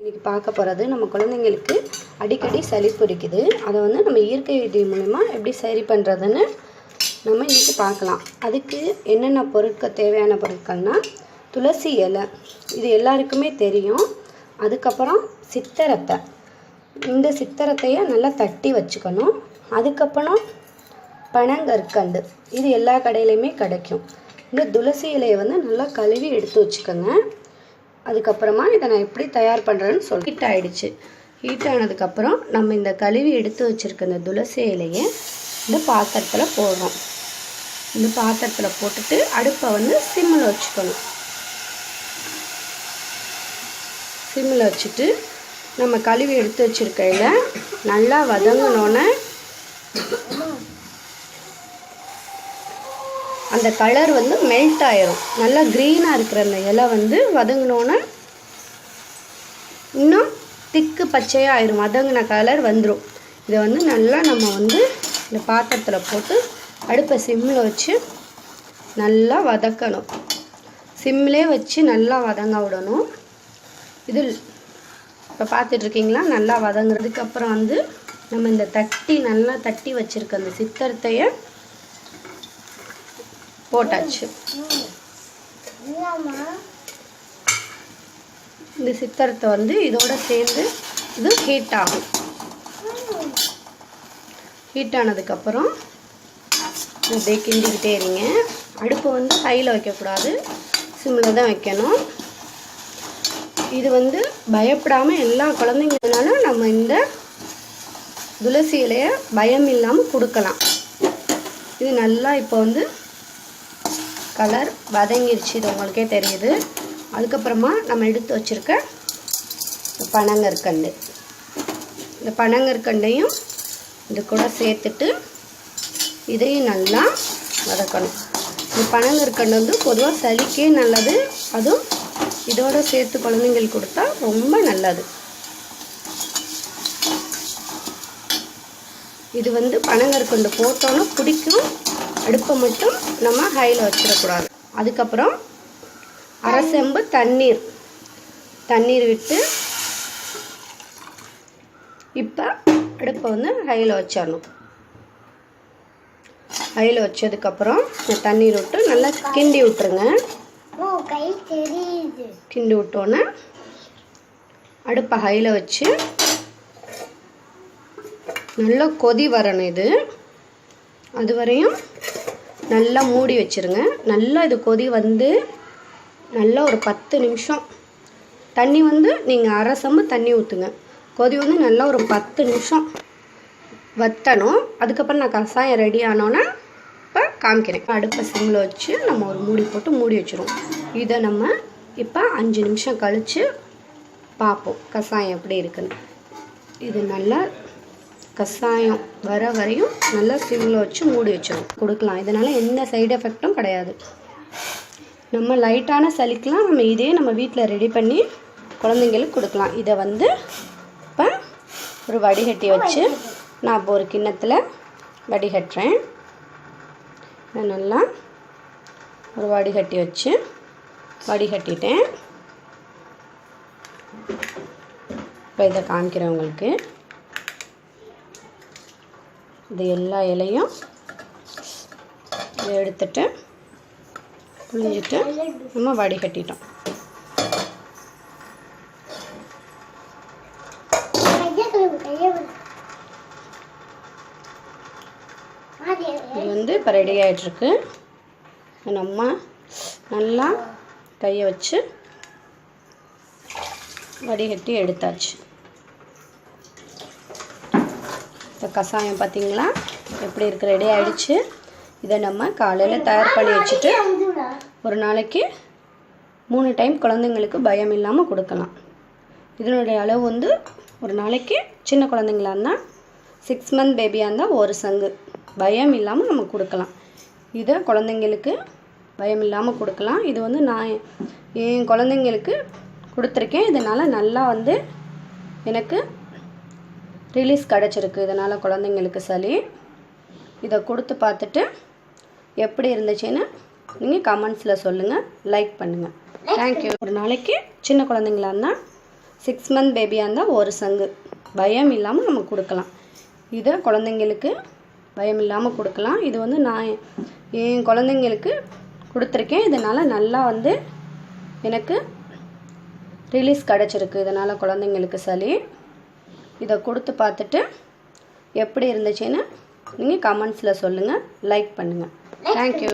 இன்னைக்கு பார்க்க போகிறது நம்ம குழந்தைங்களுக்கு அடிக்கடி சளி பிடிக்குது. அதை வந்து நம்ம இயற்கை விதி மூலிமா எப்படி சரி பண்ணுறதுன்னு நம்ம இன்றைக்கி பார்க்கலாம். அதுக்கு என்னென்ன பொருட்கள் தேவையான பொருட்கள்னால் துளசி இலை, இது எல்லாருக்குமே தெரியும். அதுக்கப்புறம் சித்தரத்தை, இந்த சித்தரத்தையை நல்லா தட்டி வச்சுக்கணும். அதுக்கப்புறம் பனங்கற்கண்டு, இது எல்லா கடையிலையுமே கிடைக்கும். இந்த துளசி இலையை வந்து நல்லா கழுவி எடுத்து வச்சுக்கோங்க. அதுக்கப்புறமா இதை நான் எப்படி தயார் பண்ணுறேன்னு சொல்லி ஹீட் ஆகிடுச்சு. ஹீட் ஆனதுக்கப்புறம் நம்ம இந்த கழுவி எடுத்து வச்சுருக்க இந்த துளசி இலையை இந்த பாத்திரத்தில் போடுறோம். இந்த பாத்திரத்தில் போட்டுட்டு அடுப்பை வந்து சிம்மில் வச்சுக்கணும். சிம்மில் வச்சுட்டு நம்ம கழுவி எடுத்து வச்சுருக்கையில நல்லா வதங்கினோன்னே அந்த கலர் வந்து மெல்ட் ஆயிரும். நல்லா க்ரீனாக இருக்கிற அந்த இலை வந்து வதங்கினோன்னே இன்னும் திக்கு பச்சையாக ஆயிரும். வதங்கின கலர் வந்துடும். இதை வந்து நல்லா நம்ம வந்து இந்த பாத்திரத்தில் போட்டு அடுப்பை சிம்மில் வச்சு நல்லா வதக்கணும். சிம்மிலே வச்சு நல்லா வதங்க விடணும். இது இப்போ பார்த்துட்ருக்கீங்களா, நல்லா வதங்குறதுக்கப்புறம் வந்து நம்ம இந்த நல்லா தட்டி வச்சுருக்க அந்த சித்தரத்தையை போட்டாச்சு. இந்த சித்தரத்தை வந்து இதோட சேர்ந்து இது ஹீட் ஆகும். ஹீட் ஆனதுக்கப்புறம் அப்படியே கிண்டிக்கிட்டே இருங்க. அடுப்பு வந்து ஹையில் வைக்கக்கூடாது, சிம்மில் தான் வைக்கணும். இது வந்து பயப்படாமல் எல்லா குழந்தைங்கனாலும் நம்ம இந்த துளசி இலையை பயம் இல்லாமல் கொடுக்கலாம். இது நல்லா இப்போ வந்து கலர் வதங்கிருச்சு, இது உங்களுக்கே தெரியுது. அதுக்கப்புறமா நம்ம எடுத்து வச்சுருக்க பனங்கற்கண்டு, இந்த பனங்கற்கண்டையும் இது கூட சேர்த்துட்டு இதையும் நல்லா வதக்கணும். இந்த பனங்கற்கண்டு வந்து பொதுவாக சளிக்கே நல்லது. அதுவும் இதோட சேர்த்து குழந்தைங்களுக்கு கொடுத்தா ரொம்ப நல்லது. இது வந்து பனங்கற்கண்டு போட்டோன்னா பிடிக்கும். அடுப்பை மட்டும் நம்ம ஹையில் வச்சிடக்கூடாது. அதுக்கப்புறம் அரை செம்பு தண்ணீர் விட்டு இப்போ அடுப்பை வந்து ஹையில் வச்சிடணும். ஹையில் வச்சதுக்கப்புறம் தண்ணீர் விட்டு நல்லா கிண்டி விட்டுருங்க. கிண்டி விட்டோன்னே அடுப்பை ஹையில் வச்சு நல்லா கொதி வரணும். இது அது வரையும் நல்லா மூடி வச்சுருங்க. நல்லா இது கொதி வந்து நல்லா ஒரு 10 நிமிஷம், தண்ணி வந்து நீங்கள் அரை செம்பு தண்ணி ஊற்றுங்க. கொதி வந்து நல்லா ஒரு 10 நிமிஷம் வற்றணும். அதுக்கப்புறம் நான் கஷாயம் ரெடி ஆனோன்னே இப்போ காமிக்கிறேன். அடுப்பை சிம்மில் வச்சு நம்ம ஒரு மூடி போட்டு மூடி வச்சுருவோம். இதை நம்ம இப்போ 5 நிமிஷம் கழித்து பார்ப்போம் கஷாயம் எப்படி இருக்குன்னு. இது நல்லா கஷாயம் வர வரையும் நல்லா சிம்மில் வச்சு மூடி வச்சிடும் கொடுக்கலாம். இதனால் எந்த சைடு எஃபெக்டும் கிடையாது. நம்ம லைட்டான சளிக்கெலாம் நம்ம இதே நம்ம வீட்டில் ரெடி பண்ணி குழந்தைங்களுக்கு கொடுக்கலாம். இதை வந்து இப்போ ஒரு வடிகட்டி வச்சு நான் இப்போ ஒரு கிண்ணத்தில் வடிகட்டுறேன். இதை நல்லா ஒரு வடிகட்டி வச்சு வடிகட்டிட்டேன். இப்போ இதை காமிக்கிறேன் உங்களுக்கு. இது எல்லா இலையும் இதை எடுத்துட்டு புழிஞ்சிட்டு நம்ம வடிகட்டிட்டோம். இது வந்து இப்போ ரெடி ஆகிட்டுருக்கு. நம்ம நல்லா கையை வச்சு வடிகட்டி எடுத்தாச்சு. இப்போ கஷாயம் பார்த்திங்களா எப்படி இருக்கு, ரெடி ஆகிடுச்சு. இதை நம்ம காலையில் தயார் பண்ணி வச்சுட்டு ஒரு நாளைக்கு 3 டைம் குழந்தைங்களுக்கு பயம் இல்லாமல் கொடுக்கலாம். இதனுடைய அளவு வந்து ஒரு நாளைக்கு சின்ன குழந்தைங்களா இருந்தால் 6 மந்த் பேபியாக இருந்தால் ஒரு சங்கு பயம் இல்லாமல் நம்ம கொடுக்கலாம். இதை குழந்தைங்களுக்கு பயம் இல்லாமல் கொடுக்கலாம். இது வந்து நான் என் குழந்தைங்களுக்கு கொடுத்துருக்கேன். இதனால் நல்லா வந்து எனக்கு ரிலீஸ் கிடச்சிருக்கு. இதனால் குழந்தைங்களுக்கு சளி. இதை கொடுத்து பார்த்துட்டு எப்படி இருந்துச்சுன்னு நீங்கள் கமெண்ட்ஸில் சொல்லுங்கள், லைக் பண்ணுங்கள். தேங்க்யூ. ஒரு நாளைக்கு சின்ன குழந்தைங்களா இருந்தால் 6 மந்த் பேபியாக இருந்தால் ஒரு சங்கு பயம் இல்லாமல் நம்ம கொடுக்கலாம். இதை குழந்தைங்களுக்கு பயம் இல்லாமல் கொடுக்கலாம். இது வந்து நான் என் குழந்தைங்களுக்கு கொடுத்துருக்கேன். இதனால் நல்லா வந்து எனக்கு ரிலீஸ் கிடச்சிருக்கு. இதனால் குழந்தைங்களுக்கு சளி. இதை கொடுத்து பார்த்துட்டு எப்படி இருந்துச்சுன்னு நீங்கள் கமெண்ட்ஸில் சொல்லுங்கள். லைக் பண்ணுங்கள். தேங்க்யூ.